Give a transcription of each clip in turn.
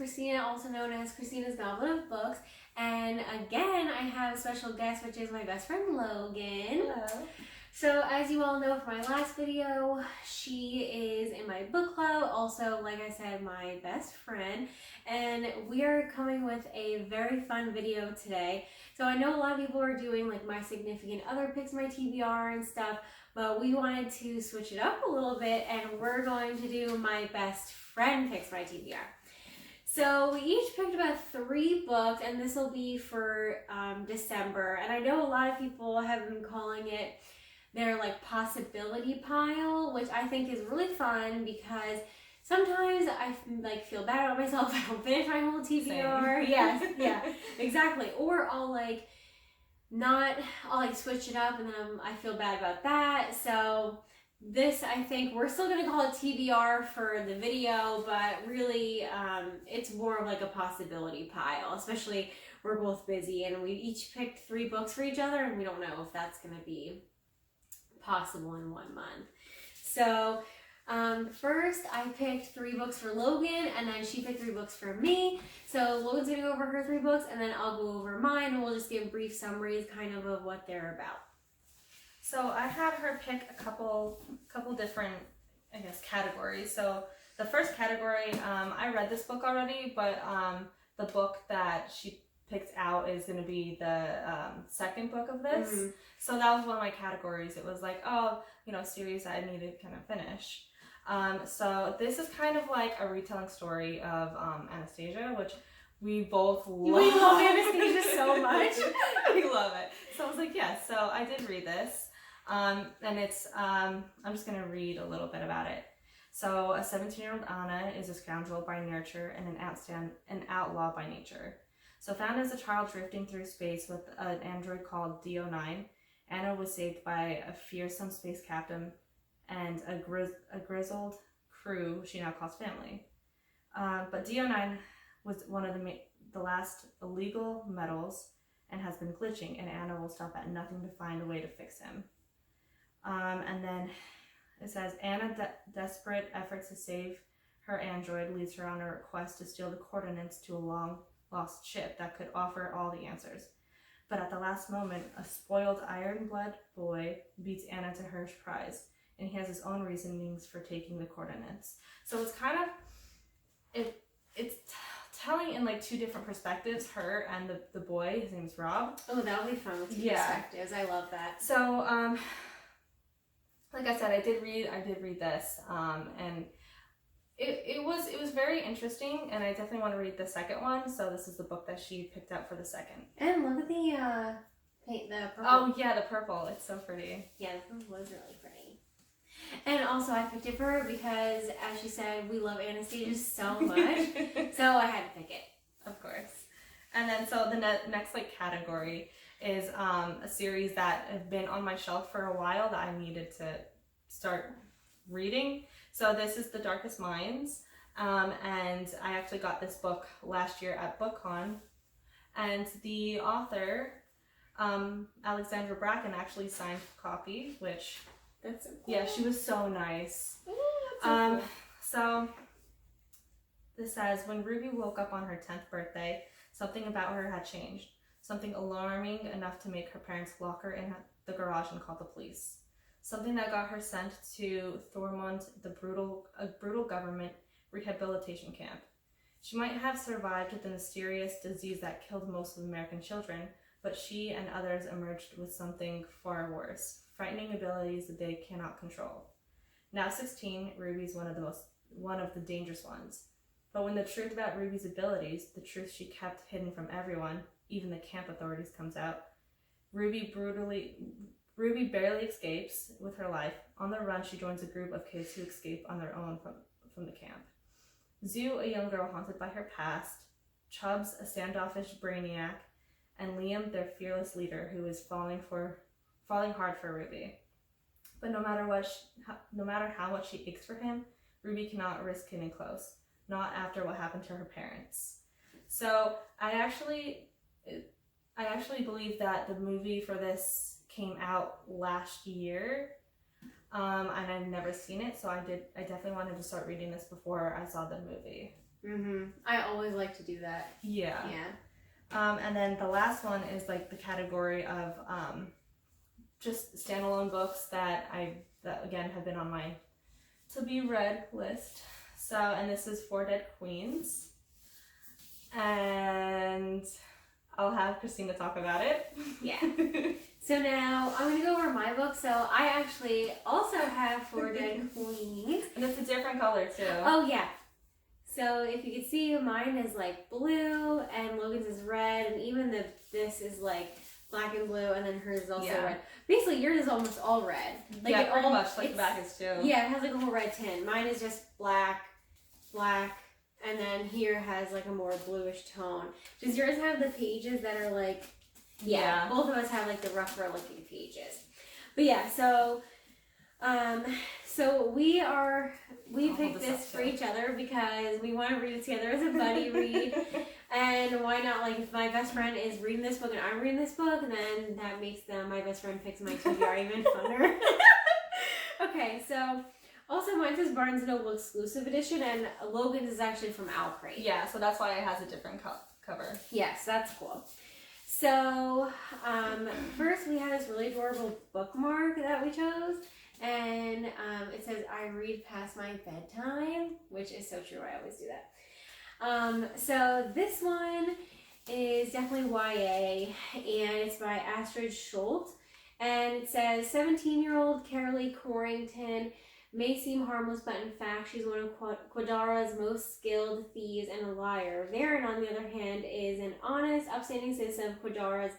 Christina, also known as Christina's Goblet of Books. And again, I have a special guest, which is my best friend Logan. Hello. So as you all know from my last video, she is in my book club, also, like I said, my best friend. And we are coming with a very fun video today. So I know a lot of people are doing like my significant other picks my TBR and stuff, but we wanted to switch it up a little bit and we're going to do my best friend picks my TBR. So we each picked about 3 books, and this will be for December. And I know a lot of people have been calling it their like possibility pile, which I think is really fun because sometimes I like feel bad about myself if I don't finish my whole TBR. Same. Yes, yeah, exactly. Or I'll like switch it up and then I feel bad about that. So this, I think we're still gonna call it TBR for the video, but really it's more of like a possibility pile, especially we're both busy and we each picked 3 books for each other and we don't know if that's gonna be possible in 1 month. So first I picked 3 books for Logan and then she picked 3 books for me. So Logan's gonna go over her 3 books and then I'll go over mine and we'll just give brief summaries kind of what they're about. So I had her pick a couple different, I guess, categories. So the first category, I read this book already, but the book that she picked out is going to be the second book of this. Mm-hmm. So that was one of my categories. It was like, series I need to kind of finish. So this is kind of like a retelling story of Anastasia, which we both love. We love Anastasia so much. We love it. So I was like, yes. So I did read this. And it's, I'm just going to read a little bit about it. So a 17-year-old Anna is a scoundrel by nurture and an outlaw by nature. So found as a child drifting through space with an android called D09, Anna was saved by a fearsome space captain and a grizzled crew she now calls family. But D09 was one of the last illegal metals and has been glitching, and Anna will stop at nothing to find a way to fix him. And then it says, Anna's desperate efforts to save her android leads her on a quest to steal the coordinates to a long-lost ship that could offer all the answers. But at the last moment, a spoiled Iron-blood boy beats Anna to her prize, and he has his own reasonings for taking the coordinates. So it's kind of, it's telling in like 2 different perspectives, her and the boy. His name's Rob. Oh, that'll be fun with 2 perspectives. I love that. So, like I said, I did read this, and it was very interesting, and I definitely want to read the second one. So this is the book that she picked out for the second. And look at the purple. Oh yeah, the purple. It's so pretty. Yeah, this was really pretty. And also I picked it for her because, as she said, we love Anastasia so much, so I had to pick it. Of course. And then so the next like category is a series that have been on my shelf for a while that I needed to start reading. So this is The Darkest Minds, and I actually got this book last year at BookCon, and the author, Alexandra Bracken, actually signed a copy, which, that's so cool. Yeah, she was so nice. Ooh, that's so So cool. this says, when Ruby woke up on her 10th birthday, something about her had changed. Something alarming enough to make her parents lock her in the garage and call the police. Something that got her sent to Thormont, a brutal government rehabilitation camp. She might have survived the mysterious disease that killed most of American children, but she and others emerged with something far worse, frightening abilities that they cannot control. Now 16, Ruby's one of the dangerous ones. But when the truth about Ruby's abilities, the truth she kept hidden from everyone, even the camp authorities, comes out, Ruby barely escapes with her life. On the run, she joins a group of kids who escape on their own from the camp. Zoo, a young girl haunted by her past, Chubbs, a standoffish brainiac, and Liam, their fearless leader, who is falling hard for Ruby. But no matter how much she aches for him, Ruby cannot risk getting close. Not after what happened to her parents. So I actually believe that the movie for this came out last year, and I've never seen it, so I definitely wanted to start reading this before I saw the movie. I always like to do that. Yeah. Yeah. And then the last one is like the category of just standalone books that again have been on my to be read list. So, and this is Four Dead Queens. And I'll have Christina talk about it. Yeah. So now I'm going to go over my book. So I actually also have Four Dead Queens. And it's a different color too. Oh, yeah. So if you can see, mine is like blue and Logan's is red, and even this is like black and blue, and then hers is also red. Basically, yours is almost all red. Like yeah, pretty much like the back is too. Yeah, it has like a whole red tint. Mine is just black, and then here has like a more bluish tone. Does yours have the pages that are like, yeah. Both of us have like the rougher looking pages. But yeah, so we picked this for each other because we want to read it together as a buddy read. And why not, like, if my best friend is reading this book and I'm reading this book, then that makes my best friend picks my TBR even funner. Okay, so also mine says Barnes & Noble exclusive edition, and Logan's is actually from Alcrate. Yeah, so that's why it has a different cover. Yes, that's cool. So, first we had this really adorable bookmark that we chose, and it says, I read past my bedtime, which is so true, I always do that. So this one is definitely YA, and it's by Astrid Scholte, and it says, 17-year-old Carolee Corrington may seem harmless, but in fact she's one of Quadara's most skilled thieves and a liar. Varen, on the other hand, is an honest, upstanding citizen of Quadara's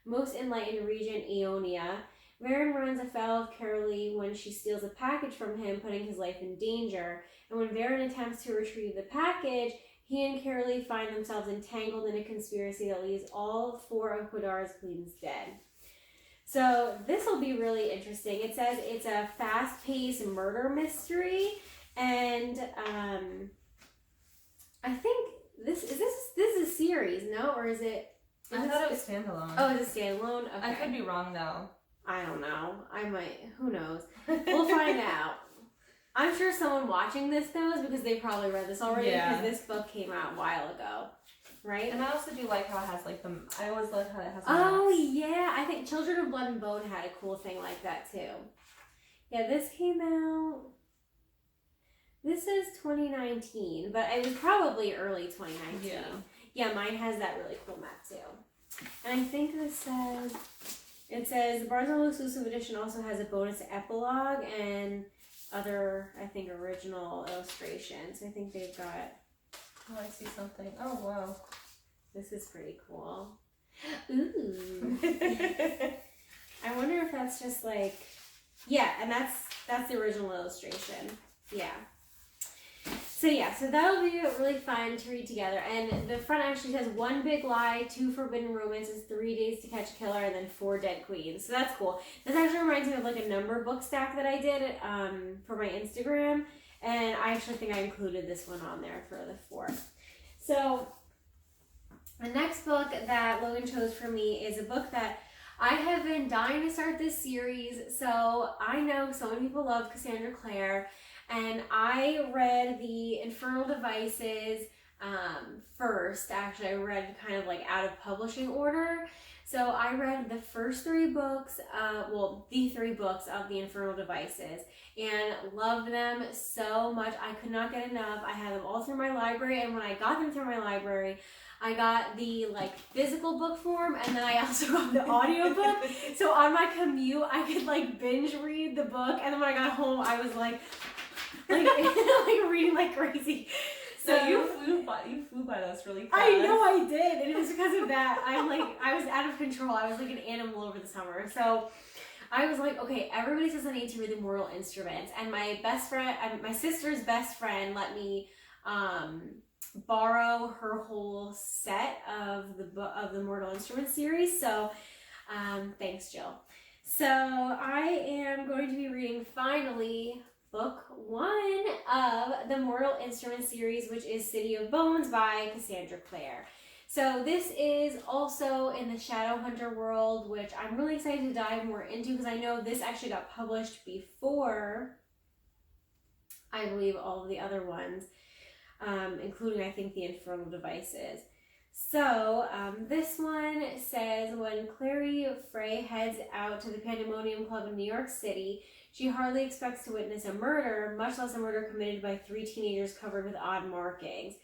most enlightened region, Aeonia. Varen runs afoul of Carolee when she steals a package from him, putting his life in danger. And when Varen attempts to retrieve the package, he and Carolee find themselves entangled in a conspiracy that leaves all four of Quadara's queens dead. So this will be really interesting. It says it's a fast-paced murder mystery, and I think this is a series, no? Or is it? I thought it was standalone. Oh, it's a standalone? Okay. I could be wrong though. I don't know. I might. Who knows? We'll find out. I'm sure someone watching this knows because they probably read this already because this book came out a while ago, right? And I also do like how it has like I always like how it has. Oh yeah, I think Children of Blood and Bone had a cool thing like that too. Yeah, this came out. This is 2019, but it was probably early 2019. Yeah. Yeah, mine has that really cool map too. And I think this says. It says the Barnes & Noble exclusive edition also has a bonus epilogue and other, I think, original illustrations. I think they've got... Oh, I see something. Oh, wow. This is pretty cool. Ooh. I wonder if that's just like... Yeah, and that's the original illustration. Yeah. So yeah, so that'll be really fun to read together. And the front actually says 1 Big Lie, 2 Forbidden Romances, 3 Days to Catch a Killer, and then 4 Dead Queens. So that's cool. This actually reminds me of like a number book stack that I did for my Instagram. And I actually think I included this one on there for the 4. So the next book that Logan chose for me is a book that I have been dying to start this series. So I know so many people love Cassandra Clare. And I read the Infernal Devices first. Actually, I read kind of like out of publishing order. So I read the first 3 books, the 3 books of the Infernal Devices, and loved them so much. I could not get enough. I had them all through my library, and when I got them through my library, I got the like physical book form, and then I also got the audiobook. So on my commute, I could like binge read the book, and then when I got home, I was like reading like crazy. So you flew by those really fast. I know I did, and it was because of that. I was out of control. I was like an animal over the summer. So I was like, okay, everybody says I need to read the Mortal Instruments, and my best friend, my sister's best friend, let me borrow her whole set of the Mortal Instruments series. So thanks, Jill. So I am going to be reading finally book 1 of the Mortal Instruments series, which is City of Bones by Cassandra Clare. So this is also in the Shadowhunter world, which I'm really excited to dive more into because I know this actually got published before, I believe, all of the other ones. including, I think, the infernal devices. So, this one says, when Clary Frey heads out to the Pandemonium Club in New York City, she hardly expects to witness a murder, much less a murder committed by 3 teenagers covered with odd markings.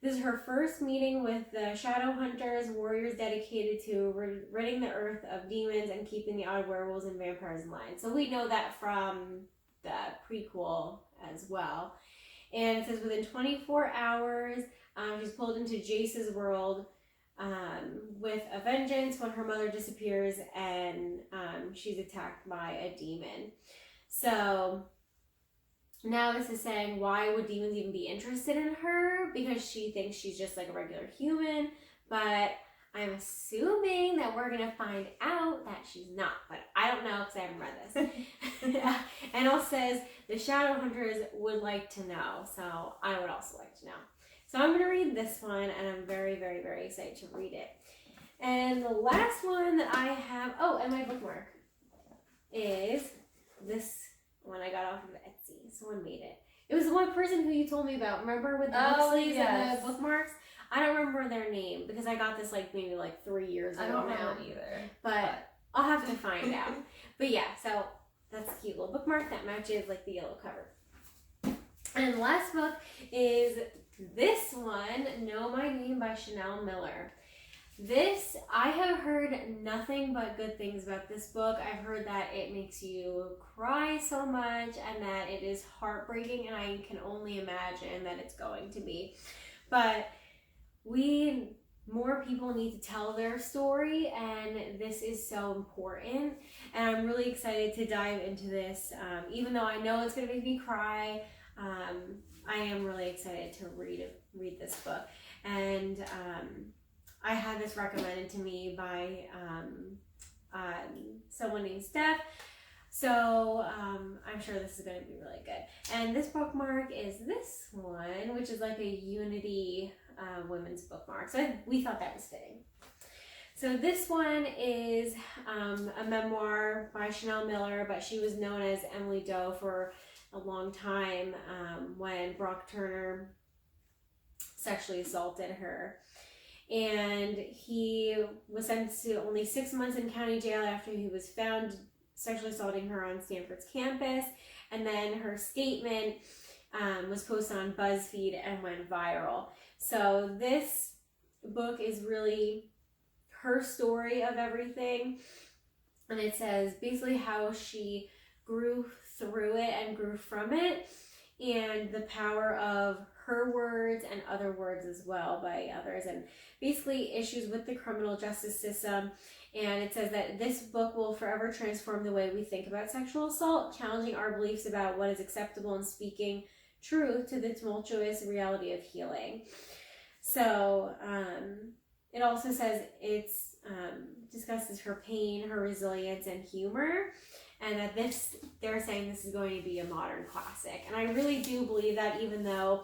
This is her first meeting with the Shadow Hunters, warriors dedicated to ridding the earth of demons and keeping the odd werewolves and vampires in line. So we know that from the prequel as well. And it says, within 24 hours, she's pulled into Jace's world with a vengeance when her mother disappears and she's attacked by a demon. So now this is saying, why would demons even be interested in her? Because she thinks she's just like a regular human. But I'm assuming that we're going to find out that she's not. But I don't know because I haven't read this. And it also says, the Shadow Hunters would like to know. So I would also like to know. So I'm going to read this one, and I'm very, very, very excited to read it. And the last one that I have, and my bookmark, is this one I got off of Etsy. Someone made it. It was the one person who you told me about. Remember with the book sleeves and the bookmarks? I don't remember their name because I got this maybe 3 years ago. I don't remember either. But I'll have to find out. But yeah, so that's a cute little bookmark that matches the yellow cover. And the last book is this one, Know My Name by Chanel Miller. This, I have heard nothing but good things about this book. I've heard that it makes you cry so much and that it is heartbreaking, and I can only imagine that it's going to be. But more people need to tell their story, and this is so important. And I'm really excited to dive into this. Even though I know it's going to make me cry, I am really excited to read this book. And I had this recommended to me by someone named Steph. So I'm sure this is going to be really good. And this bookmark is this one, which is like a Unity women's bookmark. So we thought that was fitting. So this one is a memoir by Chanel Miller, but she was known as Emily Doe for a long time when Brock Turner sexually assaulted her. And he was sentenced to only 6 months in county jail after he was found sexually assaulting her on Stanford's campus. And then her statement was posted on BuzzFeed and went viral. So this book is really her story of everything. And it says basically how she grew through it and grew from it, and the power of her words and other words as well by others, and basically issues with the criminal justice system. And it says that this book will forever transform the way we think about sexual assault, challenging our beliefs about what is acceptable and speaking truth to the tumultuous reality of healing. So it also says it's discusses her pain, her resilience, and humor. And that they're saying this is going to be a modern classic. And I really do believe that, even though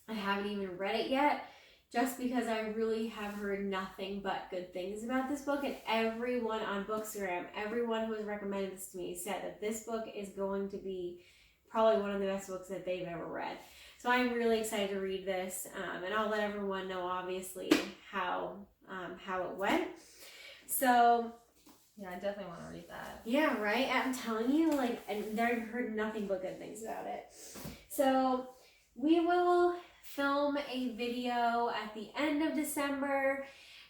I haven't even read it yet, just because I really have heard nothing but good things about this book. And everyone on Bookstagram, everyone who has recommended this to me, said that this book is going to be probably one of the best books that they've ever read. So I'm really excited to read this. And I'll let everyone know, obviously, how it went. So yeah, I definitely want to read that. Yeah, right? I'm telling you, and I've heard nothing but good things about it. So we will film a video at the end of December,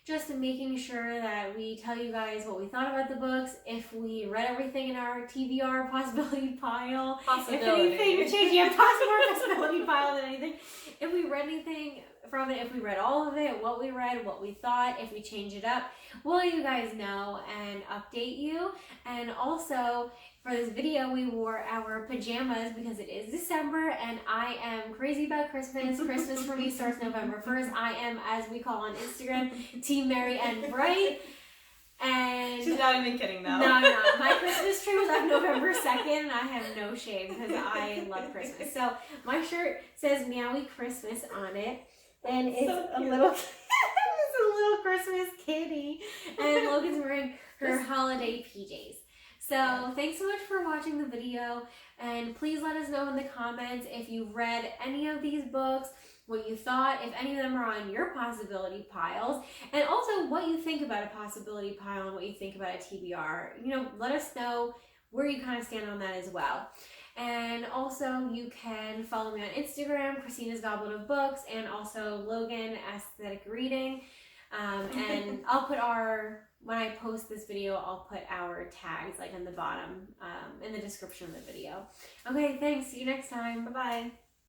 just making sure that we tell you guys what we thought about the books, if we read everything in our TBR possibility pile. Possibility. If anything changed, yeah, possibility pile than anything. If we read anything from it, if we read all of it, what we read, what we thought, if we change it up, we'll let you guys know and update you. And also, for this video, we wore our pajamas because it is December and I am crazy about Christmas. Christmas for me starts November 1st. I am, as we call on Instagram, Team Merry and Bright. And she's not even kidding though. No. My Christmas tree was up November 2nd and I have no shame because I love Christmas. So my shirt says Meowie Christmas on it. And it's so a little Christmas kitty. And Logan's wearing her holiday PJs. So thanks so much for watching the video, and please let us know in the comments if you've read any of these books, what you thought, if any of them are on your possibility piles, and also what you think about a possibility pile and what you think about a TBR. You know, let us know where you kind of stand on that as well. And also you can follow me on Instagram, Christina's Goblet of Books, and also Logan Aesthetic Reading. And I'll put when I post this video, I'll put our tags like in the bottom, in the description of the video. Okay, thanks. See you next time. Bye-bye.